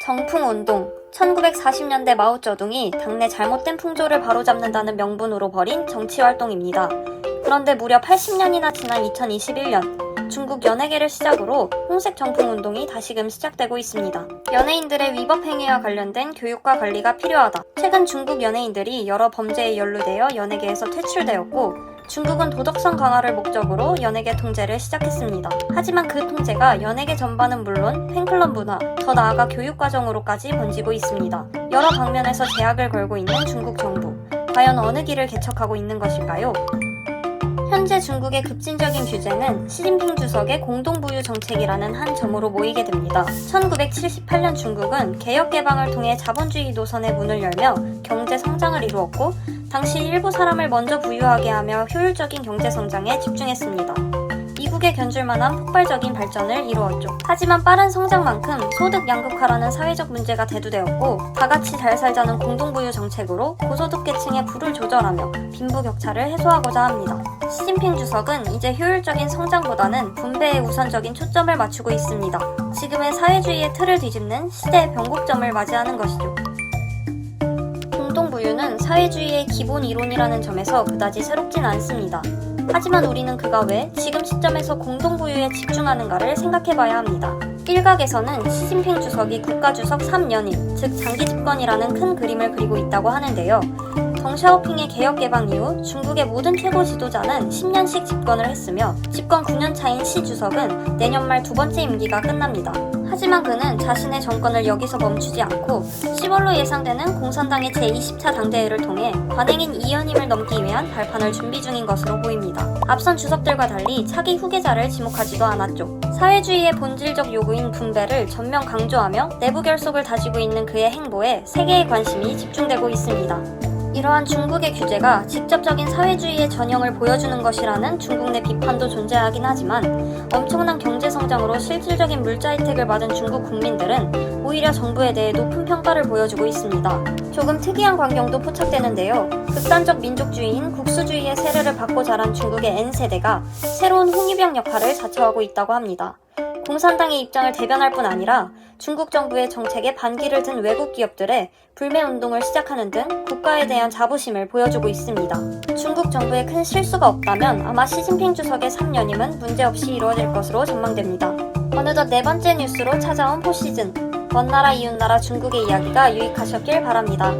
정풍운동. 1940년대 마오쩌둥이 당내 잘못된 풍조를 바로잡는다는 명분으로 벌인 정치활동입니다. 그런데 무려 80년이나 지난 2021년 중국 연예계를 시작으로 홍색 정풍운동이 다시금 시작되고 있습니다. 연예인들의 위법 행위와 관련된 교육과 관리가 필요하다. 최근 중국 연예인들이 여러 범죄에 연루되어 연예계에서 퇴출되었고 중국은 도덕성 강화를 목적으로 연예계 통제를 시작했습니다. 하지만 그 통제가 연예계 전반은 물론 팬클럽 문화, 더 나아가 교육과정으로까지 번지고 있습니다. 여러 방면에서 제약을 걸고 있는 중국 정부. 과연 어느 길을 개척하고 있는 것일까요? 현재 중국의 급진적인 규제는 시진핑 주석의 공동부유 정책이라는 한 점으로 모이게 됩니다. 1978년 중국은 개혁 개방을 통해 자본주의 노선의 문을 열며 경제 성장을 이루었고 당시 일부 사람을 먼저 부유하게 하며 효율적인 경제 성장에 집중했습니다. 미국에 견줄 만한 폭발적인 발전을 이루었죠. 하지만 빠른 성장만큼 소득 양극화라는 사회적 문제가 대두되었고 다같이 잘 살자는 공동부유 정책으로 고소득 계층의 부를 조절하며 빈부격차를 해소하고자 합니다. 시진핑 주석은 이제 효율적인 성장보다는 분배에 우선적인 초점을 맞추고 있습니다. 지금의 사회주의의 틀을 뒤집는 시대의 변곡점을 맞이하는 것이죠. 공동부유는 사회주의의 기본 이론이라는 점에서 그다지 새롭진 않습니다. 하지만 우리는 그가 왜 지금 시점에서 공동부유에 집중하는가를 생각해봐야 합니다. 일각에서는 시진핑 주석이 국가주석 3년임, 즉 장기 집권이라는 큰 그림을 그리고 있다고 하는데요. 덩샤오핑의 개혁 개방 이후 중국의 모든 최고 지도자는 10년씩 집권을 했으며 집권 9년 차인 시 주석은 내년 말 두 번째 임기가 끝납니다. 하지만 그는 자신의 정권을 여기서 멈추지 않고 10월로 예상되는 공산당의 제20차 당대회를 통해 관행인 2연임을 넘기 위한 발판을 준비 중인 것으로 보입니다. 앞선 주석들과 달리 차기 후계자를 지목하지도 않았죠. 사회주의의 본질적 요구인 분배를 전면 강조하며 내부 결속을 다지고 있는 그의 행보에 세계의 관심이 집중되고 있습니다. 이러한 중국의 규제가 직접적인 사회주의의 전형을 보여주는 것이라는 중국 내 비판도 존재하긴 하지만 엄청난 경제 성장으로 실질적인 물자 혜택을 받은 중국 국민들은 오히려 정부에 대해 높은 평가를 보여주고 있습니다. 조금 특이한 광경도 포착되는데요. 극단적 민족주의인 국수주의의 세례를 받고 자란 중국의 N세대가 새로운 홍위병 역할을 자처하고 있다고 합니다. 공산당의 입장을 대변할 뿐 아니라 중국 정부의 정책에 반기를 든 외국 기업들의 불매운동을 시작하는 등 국가에 대한 자부심을 보여주고 있습니다. 중국 정부에 큰 실수가 없다면 아마 시진핑 주석의 3년임은 문제없이 이루어질 것으로 전망됩니다. 어느덧 네 번째 뉴스로 찾아온 포시즌. 먼 나라 이웃 나라 중국의 이야기가 유익하셨길 바랍니다.